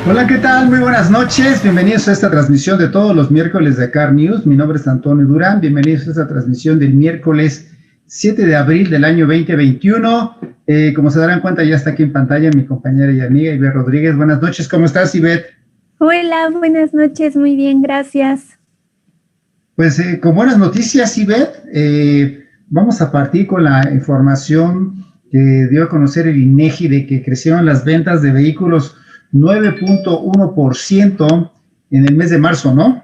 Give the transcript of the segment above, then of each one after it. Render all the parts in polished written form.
Hola, ¿qué tal? Muy buenas noches. Bienvenidos a esta transmisión de todos los miércoles de Car News. Mi nombre es Antonio Durán. Bienvenidos a esta transmisión del miércoles 7 de abril del año 2021. Como se darán cuenta, ya está aquí en pantalla mi compañera y amiga Ivette Rodríguez. Buenas noches. ¿Cómo estás, Ivette? Hola, buenas noches. Muy bien, gracias. Pues con buenas noticias, Ivette. Vamos a partir con la información que dio a conocer el INEGI de que crecieron las ventas de vehículos 9.1% en el mes de marzo, ¿no?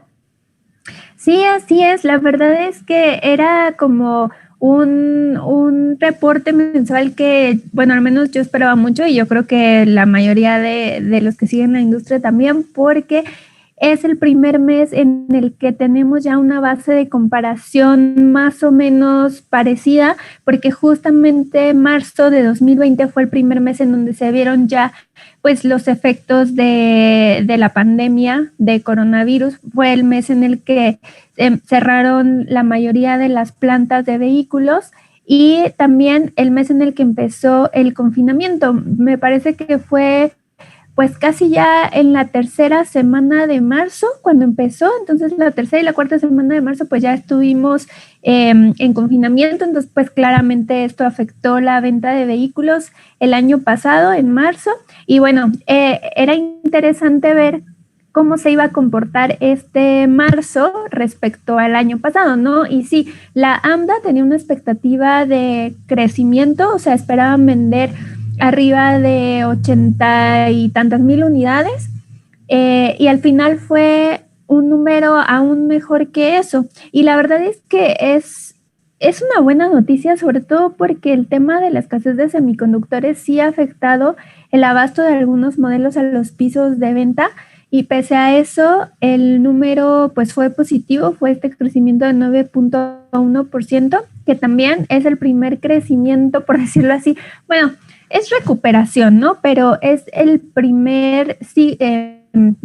Sí, así es. La verdad es que era como un reporte mensual que, bueno, al menos yo esperaba mucho y yo creo que la mayoría de los que siguen la industria también, porque es el primer mes en el que tenemos ya una base de comparación más o menos parecida, porque justamente marzo de 2020 fue el primer mes en donde se vieron ya pues los efectos de la pandemia de coronavirus. Fue el mes en el que cerraron la mayoría de las plantas de vehículos y también el mes en el que empezó el confinamiento. Me parece que fue pues casi ya en la tercera semana de marzo cuando empezó, entonces la tercera y la cuarta semana de marzo pues ya estuvimos en confinamiento, entonces pues claramente esto afectó la venta de vehículos el año pasado, en marzo, y bueno, era interesante ver cómo se iba a comportar este marzo respecto al año pasado, ¿no? Y sí, la AMDA tenía una expectativa de crecimiento, o sea, esperaban vender arriba de 80 y tantas mil unidades, y al final fue un número aún mejor que eso. Y la verdad es que es una buena noticia, sobre todo porque el tema de la escasez de semiconductores sí ha afectado el abasto de algunos modelos a los pisos de venta, y pese a eso, el número pues fue positivo, fue este crecimiento de 9.1%, que también es el primer crecimiento, por decirlo así. Bueno, es recuperación, ¿no? Pero es el primer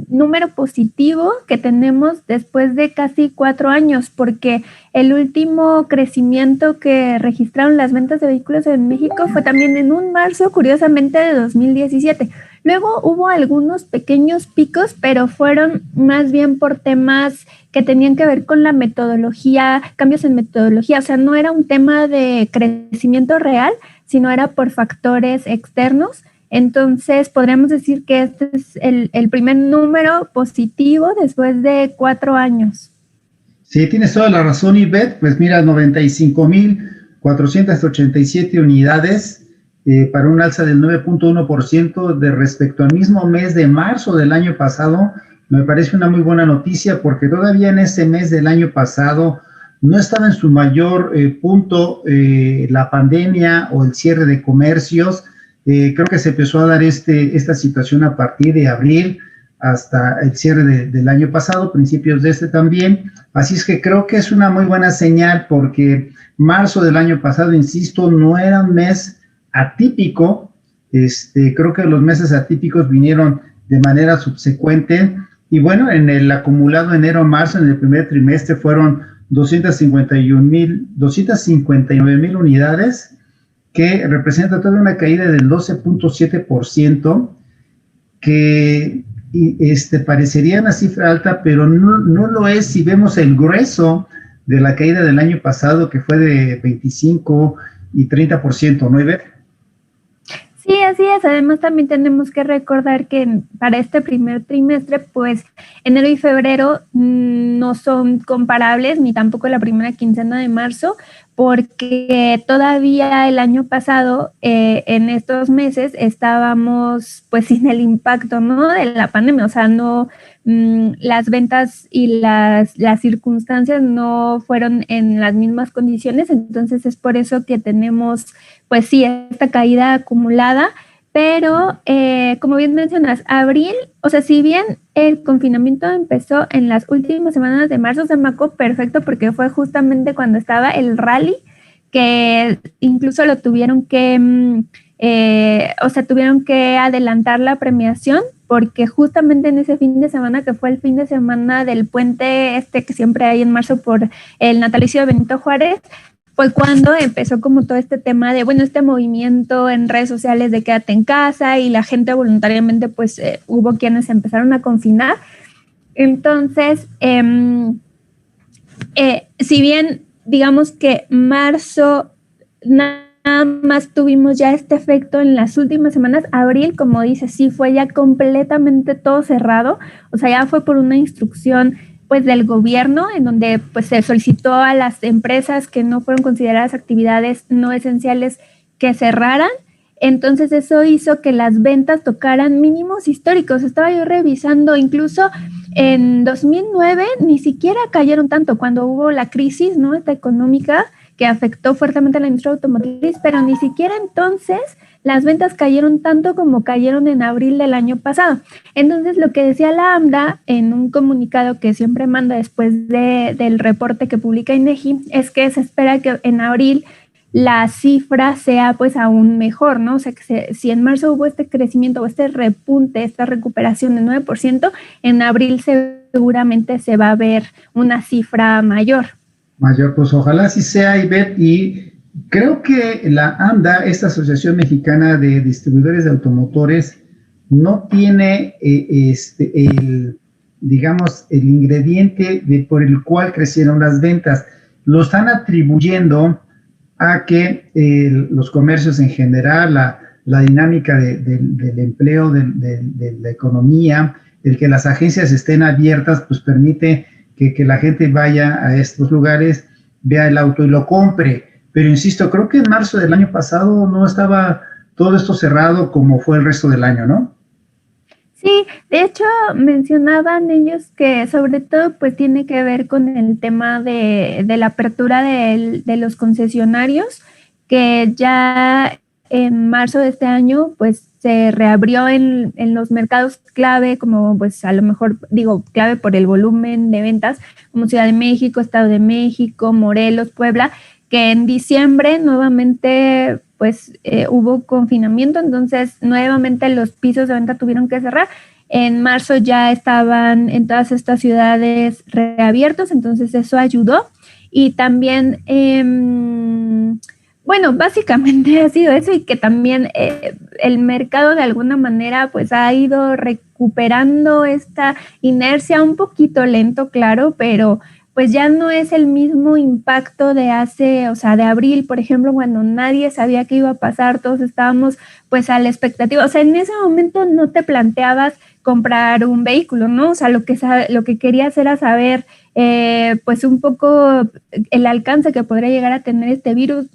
número positivo que tenemos después de casi 4 años, porque el último crecimiento que registraron las ventas de vehículos en México fue también en un marzo, curiosamente, de 2017. Luego hubo algunos pequeños picos, pero fueron más bien por temas que tenían que ver con la metodología, cambios en metodología, o sea, no era un tema de crecimiento real, sino era por factores externos. Entonces, podríamos decir que este es el primer número positivo después de 4 años. Sí, tienes toda la razón, Ivette. Pues mira, 95.487 unidades para un alza del 9.1% de respecto al mismo mes de marzo del año pasado. Me parece una muy buena noticia porque todavía en ese mes del año pasado no estaba en su mayor punto la pandemia o el cierre de comercios. Creo que se empezó a dar esta situación a partir de abril hasta el cierre del año pasado, principios de este también. Así es que creo que es una muy buena señal porque marzo del año pasado, insisto, no era un mes atípico. Creo que los meses atípicos vinieron de manera subsecuente. Y bueno, en el acumulado enero-marzo, en el primer trimestre, fueron 259.000 unidades, que representa toda una caída del 12.7%, que parecería una cifra alta, pero no lo es si vemos el grueso de la caída del año pasado, que fue de 25 y 30%, ¿no, Ivette? Sí, así es. Además, también tenemos que recordar que para este primer trimestre, pues enero y febrero no son comparables, ni tampoco la primera quincena de marzo, porque todavía el año pasado, en estos meses, estábamos pues sin el impacto, ¿no?, de la pandemia. O sea, no, las ventas y las circunstancias no fueron en las mismas condiciones, entonces es por eso que tenemos pues sí, esta caída acumulada, pero como bien mencionas, abril, o sea, si bien el confinamiento empezó en las últimas semanas de marzo, se me acuerdo perfecto porque fue justamente cuando estaba el rally, que incluso lo tuvieron que, o sea, tuvieron que adelantar la premiación, porque justamente en ese fin de semana, que fue el fin de semana del puente que siempre hay en marzo por el natalicio de Benito Juárez, fue cuando empezó como todo este tema de, bueno, este movimiento en redes sociales de quédate en casa y la gente voluntariamente, pues hubo quienes empezaron a confinar. Entonces, si bien digamos que marzo nada más tuvimos ya este efecto en las últimas semanas, abril, como dice, sí fue ya completamente todo cerrado, o sea, ya fue por una instrucción pues del gobierno en donde pues se solicitó a las empresas que no fueron consideradas actividades no esenciales que cerraran. Entonces eso hizo que las ventas tocaran mínimos históricos. Estaba yo revisando, incluso en 2009 ni siquiera cayeron tanto cuando hubo la crisis, ¿no?, esta económica que afectó fuertemente a la industria automotriz, pero ni siquiera entonces las ventas cayeron tanto como cayeron en abril del año pasado. Entonces, lo que decía la AMDA en un comunicado que siempre manda después del reporte que publica INEGI es que se espera que en abril la cifra sea pues aún mejor, ¿no? O sea, que si en marzo hubo este crecimiento o este repunte, esta recuperación de 9%, en abril seguramente se va a ver una cifra mayor. Mayor, pues ojalá así sea, Ivette, y creo que la AMDA, esta Asociación Mexicana de Distribuidores de Automotores, no tiene digamos, el ingrediente por el cual crecieron las ventas. Lo están atribuyendo a que los comercios en general, la dinámica del empleo, de la economía, el que las agencias estén abiertas, pues permite que la gente vaya a estos lugares, vea el auto y lo compre. Pero insisto, creo que en marzo del año pasado no estaba todo esto cerrado como fue el resto del año, ¿no? Sí, de hecho mencionaban ellos que sobre todo pues tiene que ver con el tema de la apertura de los concesionarios, que ya en marzo de este año pues se reabrió en los mercados clave, como pues a lo mejor digo clave por el volumen de ventas, como Ciudad de México, Estado de México, Morelos, Puebla, que en diciembre nuevamente pues hubo confinamiento, entonces nuevamente los pisos de venta tuvieron que cerrar. En marzo ya estaban en todas estas ciudades reabiertos, entonces eso ayudó. Y también, bueno, básicamente ha sido eso, y que también el mercado de alguna manera pues ha ido recuperando esta inercia un poquito lento, claro, pero pues ya no es el mismo impacto de hace, o sea, de abril, por ejemplo, cuando nadie sabía qué iba a pasar, todos estábamos pues a la expectativa, o sea, en ese momento no te planteabas comprar un vehículo, ¿no? O sea, lo que querías era saber pues un poco el alcance que podría llegar a tener este virus.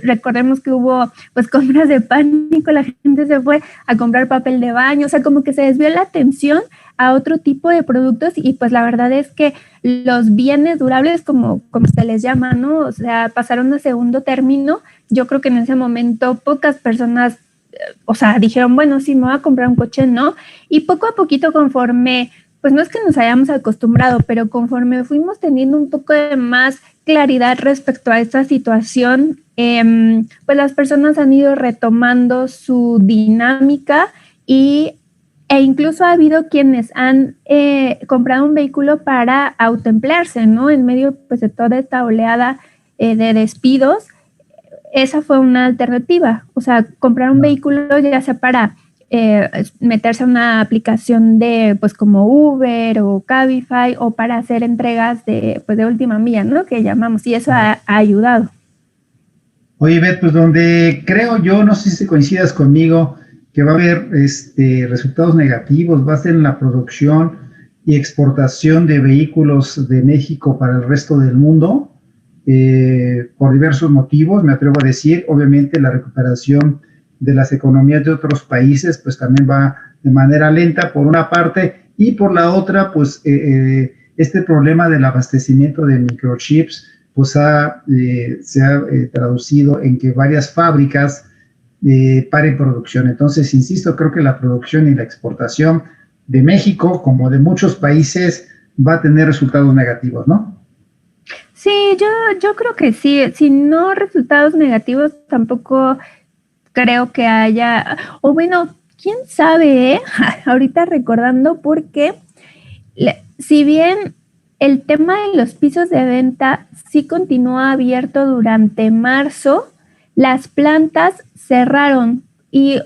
Recordemos que hubo pues compras de pánico, la gente se fue a comprar papel de baño, o sea, como que se desvió la atención a otro tipo de productos, y pues la verdad es que los bienes durables, como se les llama, ¿no? O sea, pasaron a segundo término. Yo creo que en ese momento pocas personas, o sea, dijeron, bueno, sí, me voy a comprar un coche, ¿no? Y poco a poquito, conforme, pues no es que nos hayamos acostumbrado, pero conforme fuimos teniendo un poco de más claridad respecto a esta situación, pues las personas han ido retomando su dinámica e incluso ha habido quienes han comprado un vehículo para autoemplearse, ¿no? En medio pues, de toda esta oleada de despidos, esa fue una alternativa. O sea, comprar un vehículo ya sea para meterse a una aplicación de, pues como Uber o Cabify, o para hacer entregas de última milla, ¿no? Que llamamos, y eso ha ayudado. Oye, Beth, pues donde creo yo, no sé si coincidas conmigo, que va a haber resultados negativos, va a ser en la producción y exportación de vehículos de México para el resto del mundo, por diversos motivos, me atrevo a decir. Obviamente la recuperación de las economías de otros países, pues también va de manera lenta por una parte, y por la otra, pues este problema del abastecimiento de microchips, pues se ha traducido en que varias fábricas paren producción. Entonces, insisto, creo que la producción y la exportación de México, como de muchos países, va a tener resultados negativos, ¿no? Sí, yo creo que sí. Si no resultados negativos, tampoco creo que haya, o bueno, quién sabe, ahorita recordando, porque si bien el tema de los pisos de venta sí continuó abierto durante marzo. Las plantas cerraron y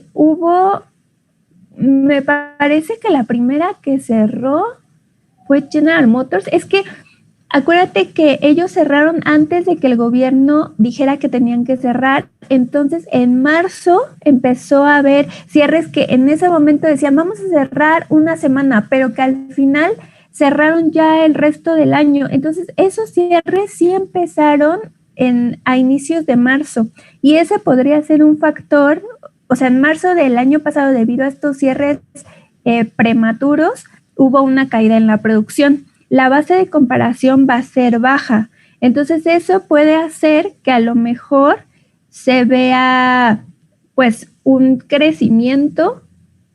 me parece que la primera que cerró fue General Motors. Es que acuérdate que ellos cerraron antes de que el gobierno dijera que tenían que cerrar. Entonces, en marzo empezó a haber cierres que en ese momento decían, vamos a cerrar una semana, pero que al final cerraron ya el resto del año. Entonces, esos cierres sí empezaron a inicios de marzo. Y ese podría ser un factor, o sea, en marzo del año pasado, debido a estos cierres prematuros, hubo una caída en la producción. La base de comparación va a ser baja. Entonces eso puede hacer que a lo mejor se vea pues un crecimiento,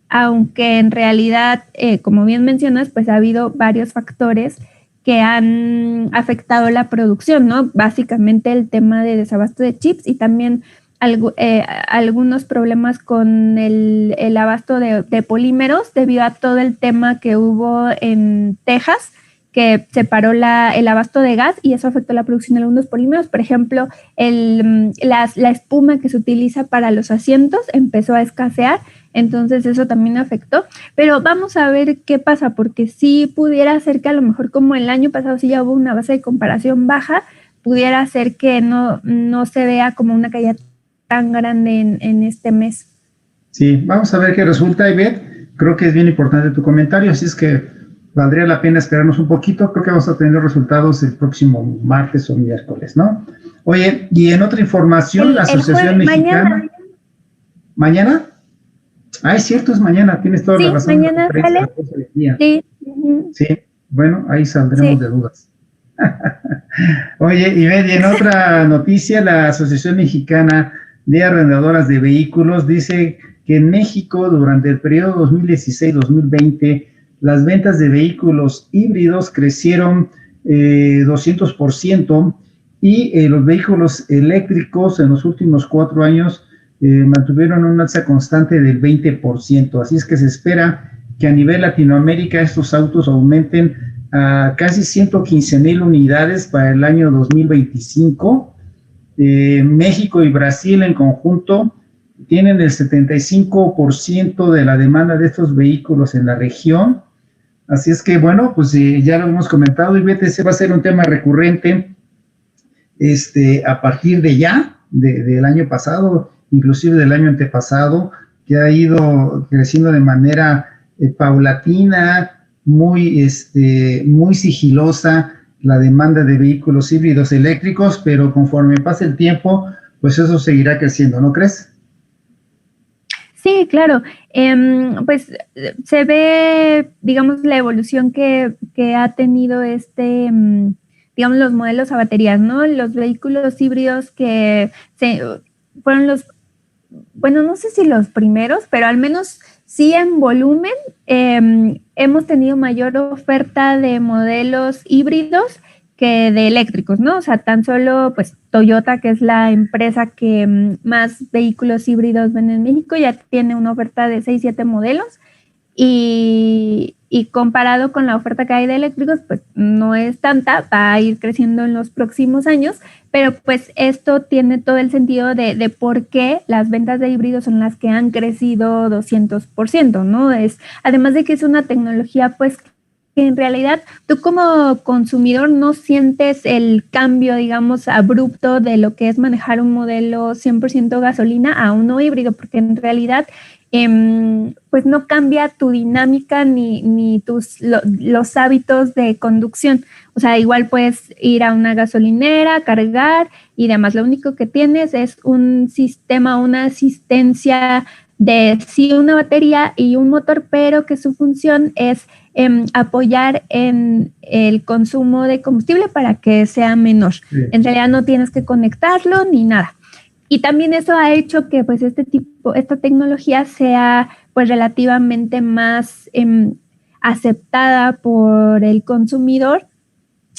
aunque en realidad, como bien mencionas, pues ha habido varios factores que han afectado la producción, ¿no? Básicamente el tema de desabasto de chips y también algunos problemas con el abasto de polímeros debido a todo el tema que hubo en Texas, que se paró el abasto de gas y eso afectó la producción de algunos polímeros. Por ejemplo, la espuma que se utiliza para los asientos empezó a escasear, entonces eso también afectó. Pero vamos a ver qué pasa, porque sí pudiera ser que a lo mejor como el año pasado sí ya hubo una base de comparación baja, pudiera ser que no se vea como una caída tan grande en este mes. Sí, vamos a ver qué resulta, Ivette. Creo que es bien importante tu comentario, así es que valdría la pena esperarnos un poquito. Creo que vamos a tener resultados el próximo martes o miércoles, ¿no? Oye, y en otra información, la Asociación Mexicana... ¿Mañana? Ah, es cierto, es mañana, tienes toda la razón. Mañana sale. Sí. Sí, bueno, ahí saldremos de dudas. Oye, y en otra noticia, la Asociación Mexicana de Arrendadoras de Vehículos dice que en México, durante el periodo 2016-2020, las ventas de vehículos híbridos crecieron 200% y los vehículos eléctricos en los últimos 4 años mantuvieron una alza constante del 20%. Así es que se espera que a nivel Latinoamérica estos autos aumenten a casi 115,000 unidades para el año 2025. México y Brasil en conjunto tienen el 75% de la demanda de estos vehículos en la región. Así es que, bueno, pues ya lo hemos comentado, y ese va a ser un tema recurrente a partir de ya, del año pasado, inclusive del año antepasado, que ha ido creciendo de manera paulatina, muy sigilosa, la demanda de vehículos híbridos eléctricos, pero conforme pase el tiempo, pues eso seguirá creciendo, ¿no crees? Sí, claro. Pues se ve, digamos, la evolución que ha tenido digamos, los modelos a baterías, ¿no? Los vehículos híbridos que fueron bueno, no sé si los primeros, pero al menos sí en volumen hemos tenido mayor oferta de modelos híbridos que de eléctricos, ¿no? O sea, tan solo pues Toyota, que es la empresa que más vehículos híbridos vende en México, ya tiene una oferta de 6, 7 modelos y comparado con la oferta que hay de eléctricos, pues no es tanta, va a ir creciendo en los próximos años, pero pues esto tiene todo el sentido de por qué las ventas de híbridos son las que han crecido 200%, ¿no? Además de que es una tecnología pues que en realidad tú como consumidor no sientes el cambio, digamos, abrupto de lo que es manejar un modelo 100% gasolina a uno híbrido, porque en realidad pues no cambia tu dinámica ni los hábitos de conducción. O sea, igual puedes ir a una gasolinera, cargar y demás. Lo único que tienes es un sistema, una asistencia de sí una batería y un motor, pero que su función es apoyar en el consumo de combustible para que sea menor. Sí. En realidad no tienes que conectarlo ni nada. Y también eso ha hecho que pues esta tecnología sea pues relativamente más aceptada por el consumidor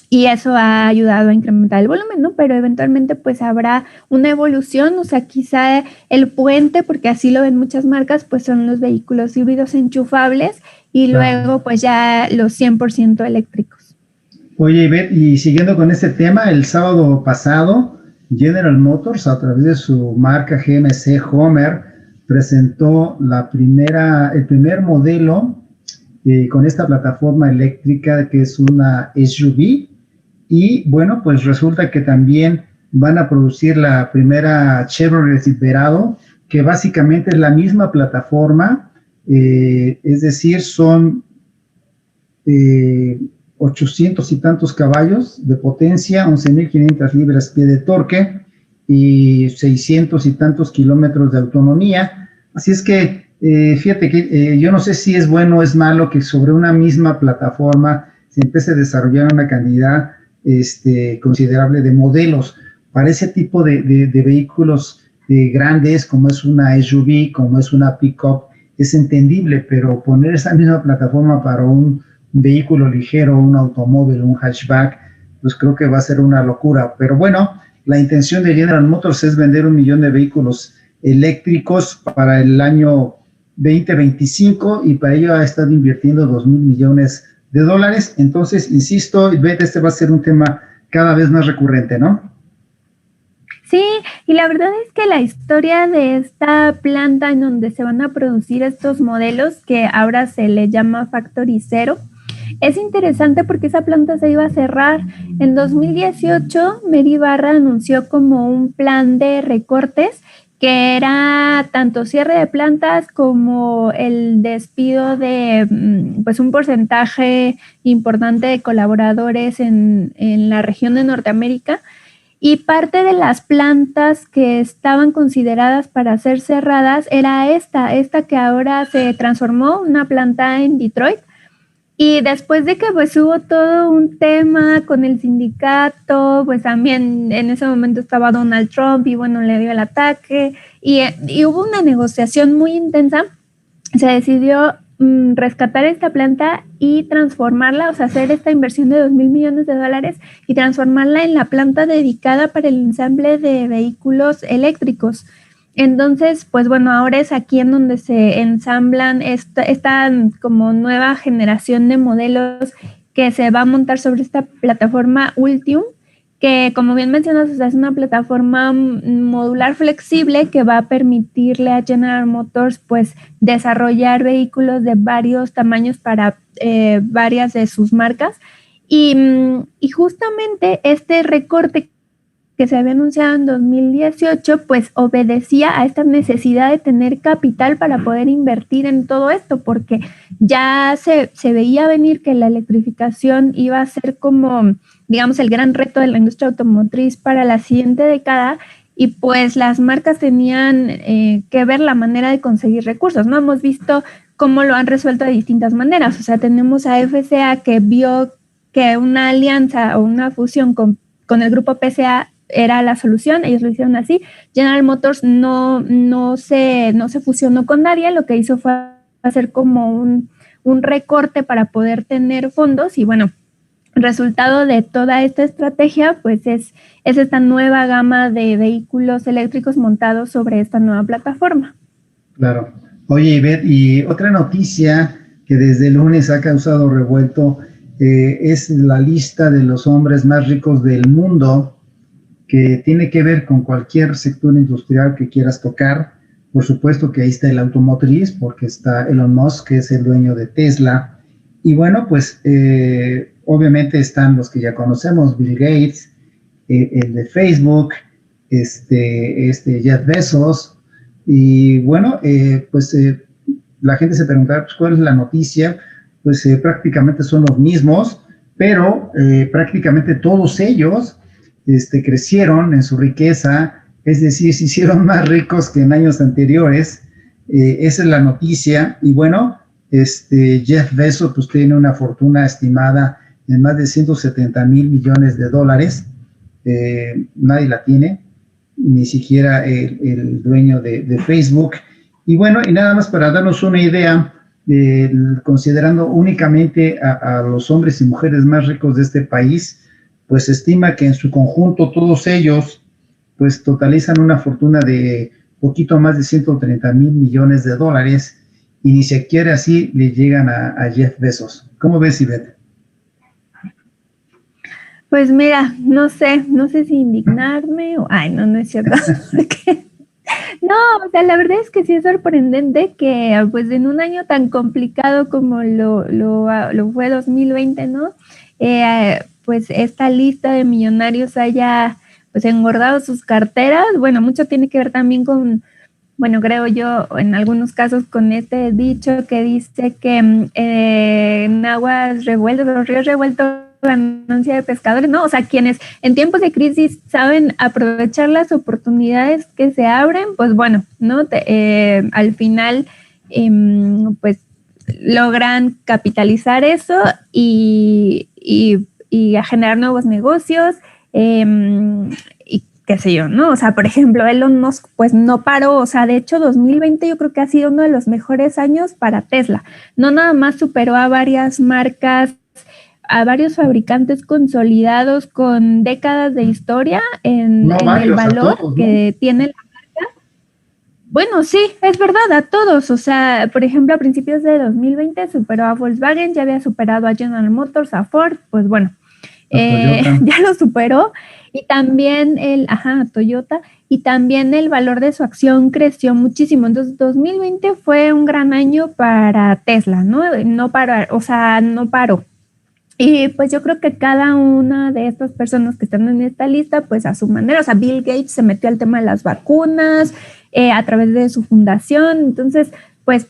y eso ha ayudado a incrementar el volumen, ¿no? Pero eventualmente pues habrá una evolución, o sea, quizá el puente, porque así lo ven muchas marcas, pues son los vehículos híbridos enchufables y luego pues ya los 100% eléctricos. Oye, Ivette, y siguiendo con este tema, el sábado pasado, General Motors, a través de su marca GMC Homer, presentó el primer modelo con esta plataforma eléctrica que es una SUV. Y bueno, pues resulta que también van a producir la primera Chevrolet Silverado, que básicamente es la misma plataforma, es decir, son 800 y tantos caballos de potencia, 11.500 libras-pie de torque y 600 y tantos kilómetros de autonomía. Así es que, fíjate que yo no sé si es bueno o es malo que sobre una misma plataforma se empiece a desarrollar una cantidad considerable de modelos para ese tipo de vehículos grandes, como es una SUV, como es una pick-up, es entendible, pero poner esa misma plataforma para un vehículo ligero, un automóvil, un hatchback, pues creo que va a ser una locura. Pero bueno, la intención de General Motors es vender 1 millón de vehículos eléctricos para el año 2025 y para ello ha estado invirtiendo 2,000 millones de dólares. Entonces, insisto, Ivette, este va a ser un tema cada vez más recurrente, ¿no? Sí, y la verdad es que la historia de esta planta en donde se van a producir estos modelos, que ahora se le llama Factory Zero, es interesante porque esa planta se iba a cerrar. En 2018, Mary Barra anunció como un plan de recortes que era tanto cierre de plantas como el despido de pues un porcentaje importante de colaboradores en la región de Norteamérica. Y parte de las plantas que estaban consideradas para ser cerradas era esta que ahora se transformó, una planta en Detroit. Y después de que pues hubo todo un tema con el sindicato, pues también en ese momento estaba Donald Trump y bueno, le dio el ataque y hubo una negociación muy intensa, se decidió rescatar esta planta y transformarla, o sea, hacer esta inversión de 2,000 millones de dólares y transformarla en la planta dedicada para el ensamble de vehículos eléctricos. Entonces, pues bueno, ahora es aquí en donde se ensamblan esta como nueva generación de modelos que se va a montar sobre esta plataforma Ultium, que como bien mencionas, o sea, es una plataforma modular flexible que va a permitirle a General Motors pues desarrollar vehículos de varios tamaños para varias de sus marcas. Y justamente este recorte que se había anunciado en 2018, pues obedecía a esta necesidad de tener capital para poder invertir en todo esto, porque ya se veía venir que la electrificación iba a ser como, digamos, el gran reto de la industria automotriz para la siguiente década, y pues las marcas tenían que ver la manera de conseguir recursos, ¿no? Hemos visto cómo lo han resuelto de distintas maneras, o sea, tenemos a FCA que vio que una alianza o una fusión con el grupo PSA era la solución, ellos lo hicieron así. General Motors no se fusionó con nadie, lo que hizo fue hacer como un recorte para poder tener fondos y bueno, el resultado de toda esta estrategia pues es esta nueva gama de vehículos eléctricos montados sobre esta nueva plataforma. Claro. Oye, Ivette, y otra noticia que desde el lunes ha causado revuelto es la lista de los hombres más ricos del mundo, que tiene que ver con cualquier sector industrial que quieras tocar. Por supuesto que ahí está el automotriz, porque está Elon Musk, que es el dueño de Tesla. Y bueno, pues obviamente están los que ya conocemos, Bill Gates, el de Facebook, Jeff Bezos. Y bueno, la gente se preguntará, pues, ¿cuál es la noticia? Pues prácticamente son los mismos, pero prácticamente todos ellos crecieron en su riqueza, es decir, se hicieron más ricos que en años anteriores. Esa es la noticia. Y bueno, Jeff Bezos pues tiene una fortuna estimada en más de 170,000 millones de dólares. Nadie la tiene, ni siquiera el dueño de Facebook. Y bueno, y nada más para darnos una idea, considerando únicamente a los hombres y mujeres más ricos de este país, pues se estima que en su conjunto todos ellos pues totalizan una fortuna de poquito más de 130,000 millones de dólares y ni siquiera así le llegan a Jeff Bezos. ¿Cómo ves, Ivette? Pues mira, no sé si indignarme o, ay, no es cierto. No, o sea, la verdad es que sí es sorprendente que pues en un año tan complicado como lo fue 2020, ¿no? Pues esta lista de millonarios haya pues engordado sus carteras. Bueno, mucho tiene que ver también con, bueno, creo yo, en algunos casos con este dicho que dice que en aguas revueltas, los ríos revueltos, ganancia de pescadores, ¿no? O sea, quienes en tiempos de crisis saben aprovechar las oportunidades que se abren, pues bueno, ¿no? Al final, pues logran capitalizar eso y a generar nuevos negocios. Y qué sé yo, ¿no? O sea, por ejemplo, Elon Musk pues no paró, o sea, de hecho 2020 yo creo que ha sido uno de los mejores años para Tesla. No nada más superó a varias marcas, a varios fabricantes consolidados con décadas de historia en el valor todos, ¿no? que tiene la marca. Bueno, sí, es verdad, a todos. O sea, por ejemplo, a principios de 2020 superó a Volkswagen, ya había superado a General Motors, a Ford, pues bueno, ya lo superó. Y también Toyota, y también el valor de su acción creció muchísimo. Entonces, 2020 fue un gran año para Tesla, ¿no? No paró. Y pues yo creo que cada una de estas personas que están en esta lista, pues a su manera, o sea, Bill Gates se metió al tema de las vacunas a través de su fundación. Entonces, pues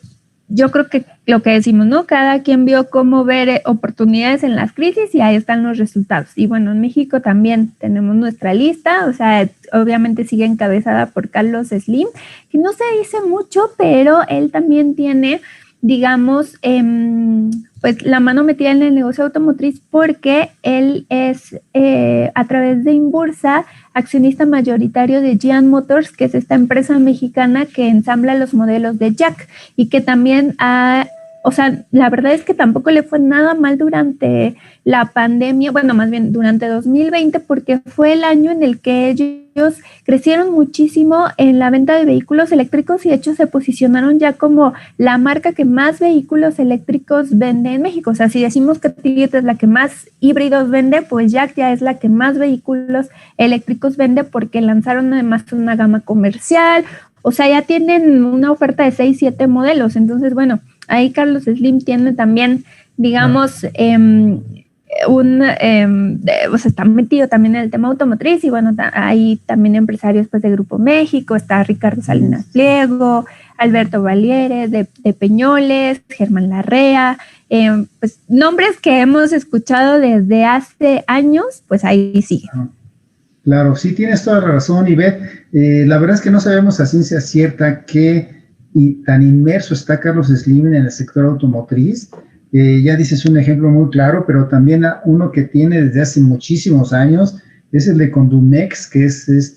yo creo que lo que decimos, ¿no? Cada quien vio cómo ver oportunidades en las crisis y ahí están los resultados. Y bueno, en México también tenemos nuestra lista, o sea, obviamente sigue encabezada por Carlos Slim, que no se dice mucho, pero él también tiene, digamos, pues la mano metida en el negocio automotriz porque él es a través de Inbursa accionista mayoritario de GM Motors, que es esta empresa mexicana que ensambla los modelos de Jack y que también o sea, la verdad es que tampoco le fue nada mal durante la pandemia, bueno, más bien durante 2020, porque fue el año en el que ellos crecieron muchísimo en la venta de vehículos eléctricos y de hecho se posicionaron ya como la marca que más vehículos eléctricos vende en México. O sea, si decimos que Toyota es la que más híbridos vende, pues Jack ya es la que más vehículos eléctricos vende porque lanzaron además una gama comercial. O sea, ya tienen una oferta de 6, 7 modelos. Entonces, bueno, ahí Carlos Slim tiene también, digamos, pues está metido también en el tema automotriz y bueno, hay también empresarios pues de Grupo México, está Ricardo Salinas Pliego, Alberto Valiere de Peñoles, Germán Larrea, pues nombres que hemos escuchado desde hace años, pues ahí sigue. Claro, sí tienes toda la razón, Ivette. La verdad es que no sabemos a ciencia cierta qué y tan inmerso está Carlos Slim en el sector automotriz. Ya dices un ejemplo muy claro, pero también uno que tiene desde hace muchísimos años es el de Condumex, que es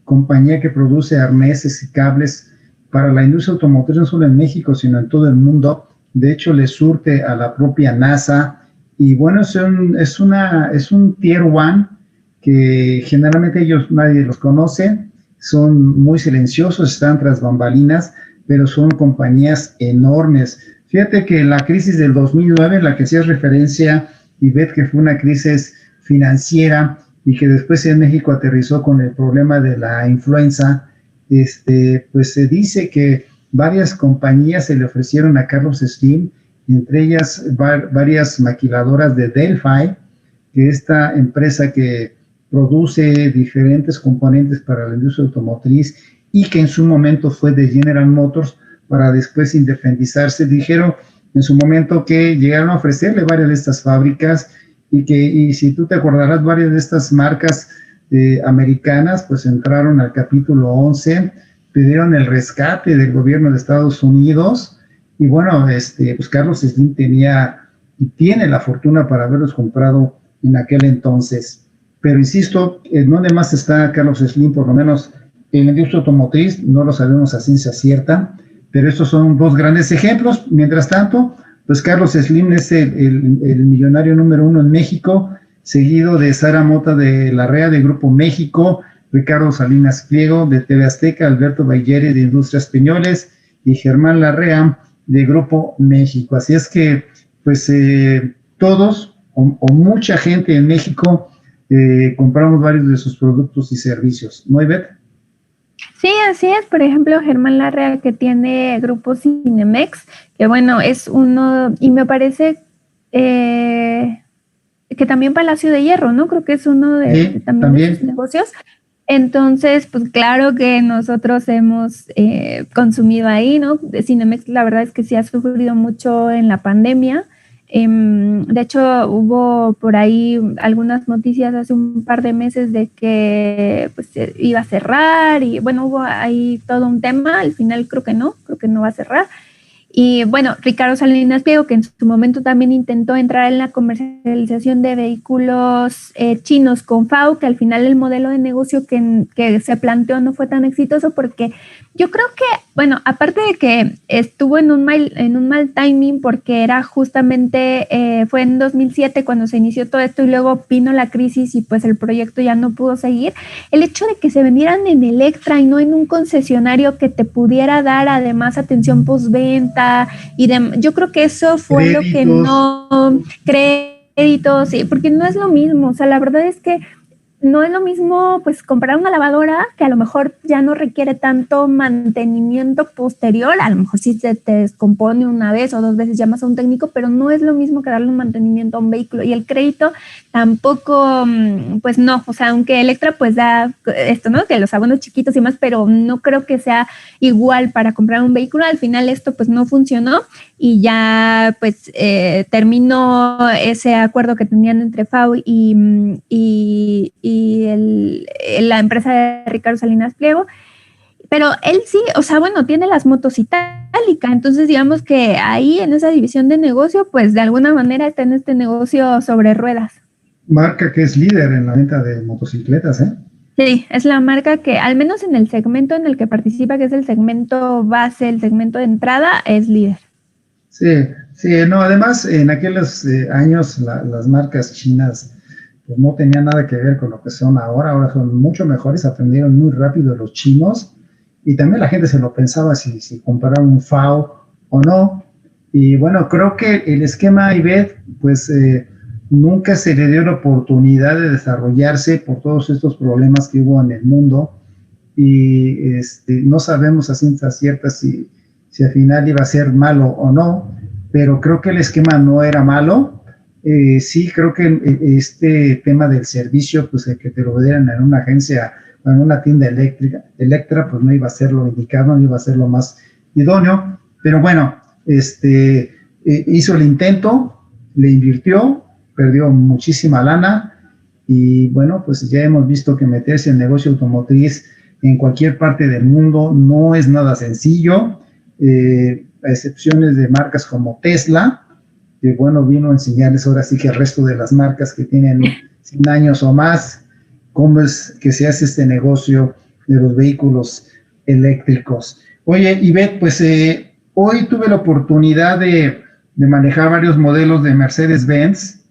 compañía que produce arneses y cables para la industria automotriz, no solo en México, sino en todo el mundo. De hecho, le surte a la propia NASA. Y bueno, es un Tier 1 que generalmente nadie los conoce, son muy silenciosos, están tras bambalinas, pero son compañías enormes. Fíjate que la crisis del 2009, en la que hacías referencia, Ivette, que fue una crisis financiera y que después en México aterrizó con el problema de la influenza, pues se dice que varias compañías se le ofrecieron a Carlos Slim, entre ellas varias maquiladoras de Delphi, que esta empresa que produce diferentes componentes para la industria automotriz y que en su momento fue de General Motors para después independizarse. Dijeron en su momento que llegaron a ofrecerle varias de estas fábricas y si tú te acordarás, varias de estas marcas americanas pues entraron al capítulo 11, pidieron el rescate del gobierno de Estados Unidos y bueno, pues Carlos Slim tenía y tiene la fortuna para haberlos comprado en aquel entonces. Pero insisto, ¿dónde más está Carlos Slim? Por lo menos en la industria automotriz, no lo sabemos a ciencia cierta, pero estos son dos grandes ejemplos. Mientras tanto, pues Carlos Slim es el millonario número 1 en México, seguido de Sara Mota de Larrea de Grupo México, Ricardo Salinas Pliego de TV Azteca, Alberto Valiere de Industrias Peñoles y Germán Larrea de Grupo México. Así es que, pues todos o mucha gente en México compramos varios de sus productos y servicios. ¿No, Ivette? Sí, así es. Por ejemplo, Germán Larrea, que tiene Grupo Cinemex, que bueno, es uno, y me parece que también Palacio de Hierro, ¿no? Creo que es uno Sí, también de sus también. negocios. Entonces, pues claro que nosotros hemos consumido ahí, ¿no? De Cinemex, la verdad es que sí ha sufrido mucho en la pandemia. De hecho, hubo por ahí algunas noticias hace un par de meses de que pues, iba a cerrar y bueno, hubo ahí todo un tema. Al final creo que no va a cerrar. Y bueno, Ricardo Salinas Pliego, que en su momento también intentó entrar en la comercialización de vehículos chinos con FAU, que al final el modelo de negocio que se planteó no fue tan exitoso porque yo creo que, bueno, aparte de que estuvo en un mal timing porque era justamente, fue en 2007 cuando se inició todo esto y luego vino la crisis y pues el proyecto ya no pudo seguir, el hecho de que se vendieran en Electra y no en un concesionario que te pudiera dar además atención postventa yo creo que eso fue lo que Créditos. no, créditos, sí, porque no es lo mismo, o sea, la verdad es que no es lo mismo pues comprar una lavadora que a lo mejor ya no requiere tanto mantenimiento posterior, a lo mejor sí se te descompone una vez o dos veces llamas a un técnico, pero no es lo mismo que darle un mantenimiento a un vehículo y el crédito tampoco, pues no, o sea, aunque Electra pues da esto, ¿no? Que los abonos chiquitos y más, pero no creo que sea igual para comprar un vehículo, al final esto pues no funcionó y ya pues terminó ese acuerdo que tenían entre FAO y la empresa de Ricardo Salinas Pliego, pero él sí, o sea, bueno, tiene las motos Itálica, entonces digamos que ahí en esa división de negocio, pues de alguna manera está en este negocio sobre ruedas. Marca que es líder en la venta de motocicletas, ¿eh? Sí, es la marca que, al menos en el segmento en el que participa, que es el segmento base, el segmento de entrada, es líder. Sí, sí, no, además en aquellos años las marcas chinas pues no tenían nada que ver con lo que son ahora, ahora son mucho mejores, aprendieron muy rápido los chinos y también la gente se lo pensaba si comprar un FAO o no. Y bueno, creo que el esquema IBET pues nunca se le dio la oportunidad de desarrollarse por todos estos problemas que hubo en el mundo y no sabemos a ciencia cierta si al final iba a ser malo o no, pero creo que el esquema no era malo. Sí, creo que este tema del servicio, pues el que te lo dieran en una agencia o en una tienda Electra, pues no iba a ser lo indicado, no iba a ser lo más idóneo, pero bueno, hizo el intento, le invirtió, perdió muchísima lana y bueno, pues ya hemos visto que meterse en negocio automotriz en cualquier parte del mundo no es nada sencillo, a excepciones de marcas como Tesla, que bueno, vino a enseñarles ahora sí que el resto de las marcas que tienen 100 años o más, cómo es que se hace este negocio de los vehículos eléctricos. Oye, Ivette, pues hoy tuve la oportunidad de manejar varios modelos de Mercedes-Benz,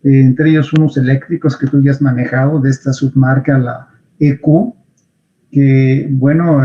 entre ellos unos eléctricos que tú ya has manejado, de esta submarca, la EQ, que bueno,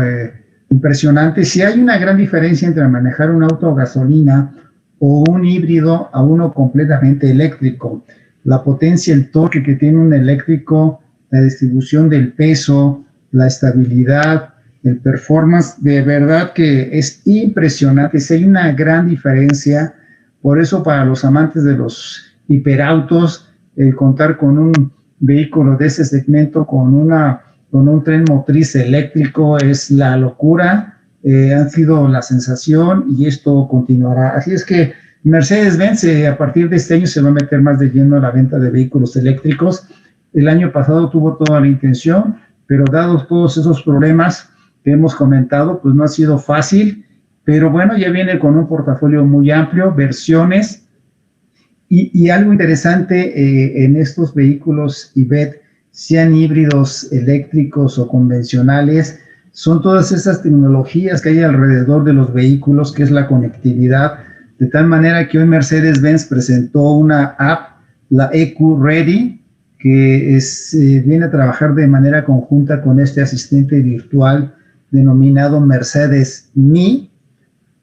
impresionante. Sí hay una gran diferencia entre manejar un auto a gasolina o un híbrido a uno completamente eléctrico. La potencia, el torque que tiene un eléctrico, la distribución del peso, la estabilidad, el performance, de verdad que es impresionante. Sí hay una gran diferencia. Por eso para los amantes de los hiperautos, el contar con un vehículo de ese segmento, con un tren motriz eléctrico es la locura. Han sido la sensación y esto continuará. Así es que Mercedes-Benz a partir de este año se va a meter más de lleno a la venta de vehículos eléctricos. El año pasado tuvo toda la intención, pero dados todos esos problemas que hemos comentado, pues no ha sido fácil, pero bueno, ya viene con un portafolio muy amplio, versiones, y algo interesante en estos vehículos IVET, sean híbridos eléctricos o convencionales, son todas esas tecnologías que hay alrededor de los vehículos, que es la conectividad, de tal manera que hoy Mercedes-Benz presentó una app, la EQ Ready, que viene a trabajar de manera conjunta con este asistente virtual denominado Mercedes Me,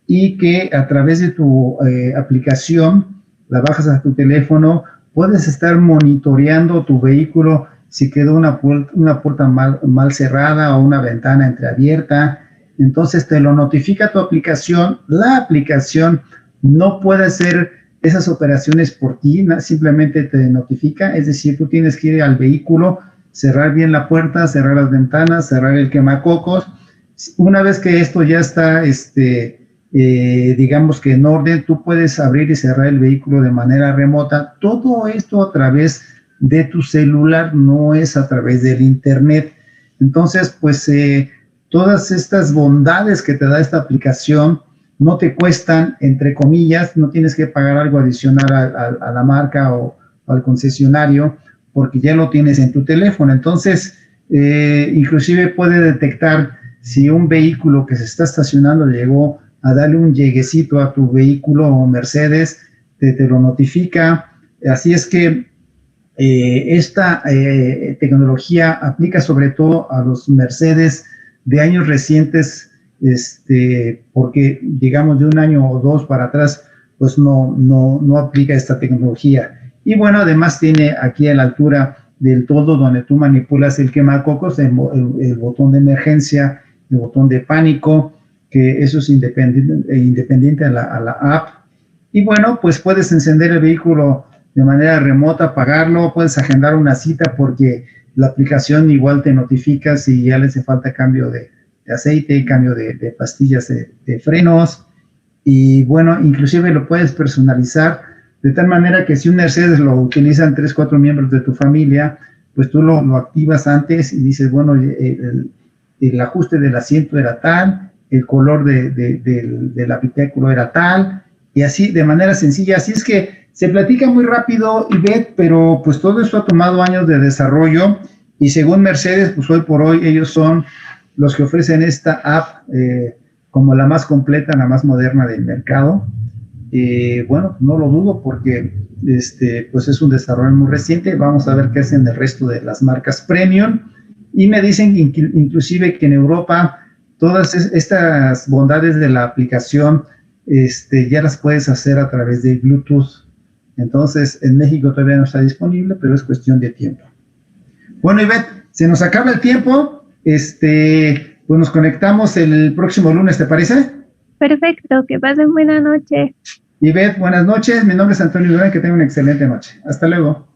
y que a través de tu aplicación, la bajas a tu teléfono, puedes estar monitoreando tu vehículo si quedó una puerta mal cerrada o una ventana entreabierta. Entonces te lo notifica tu aplicación. La aplicación no puede hacer esas operaciones por ti, simplemente te notifica. Es decir, tú tienes que ir al vehículo, cerrar bien la puerta, cerrar las ventanas, cerrar el quemacocos. Una vez que esto ya está, digamos que en orden, tú puedes abrir y cerrar el vehículo de manera remota. Todo esto a través de tu celular, no es a través del internet. Entonces, pues todas estas bondades que te da esta aplicación no te cuestan, entre comillas, no tienes que pagar algo adicional a la marca o al concesionario, porque ya lo tienes en tu teléfono. Entonces, inclusive puede detectar si un vehículo que se está estacionando llegó a darle un lleguecito a tu vehículo o Mercedes, te lo notifica. Así es que esta tecnología aplica sobre todo a los Mercedes de años recientes, porque digamos de un año o dos para atrás, pues no aplica esta tecnología. Y bueno, además tiene aquí a la altura del todo donde tú manipulas el quemacocos, el botón de emergencia, el botón de pánico, que eso es independiente a la app. Y bueno, pues puedes encender el vehículo de manera remota, pagarlo, puedes agendar una cita porque la aplicación igual te notifica si ya le hace falta cambio de aceite, cambio de pastillas de frenos, y bueno, inclusive lo puedes personalizar de tal manera que si un Mercedes lo utilizan 3, 4 miembros de tu familia, pues tú lo activas antes y dices, bueno, el ajuste del asiento era tal, el color del habitáculo era tal, y así de manera sencilla. Así es que se platica muy rápido, Ivette, pero pues todo esto ha tomado años de desarrollo, y según Mercedes, pues hoy por hoy ellos son los que ofrecen esta app como la más completa, la más moderna del mercado. Bueno, no lo dudo porque pues es un desarrollo muy reciente. Vamos a ver qué hacen el resto de las marcas premium, y me dicen inclusive que en Europa todas estas bondades de la aplicación ya las puedes hacer a través de Bluetooth. Entonces, en México todavía no está disponible, pero es cuestión de tiempo. Bueno, Ivette, se nos acaba el tiempo. Pues nos conectamos el próximo lunes, ¿te parece? Perfecto, que pasen buena noche. Ivette, buenas noches. Mi nombre es Antonio Durán, que tenga una excelente noche. Hasta luego.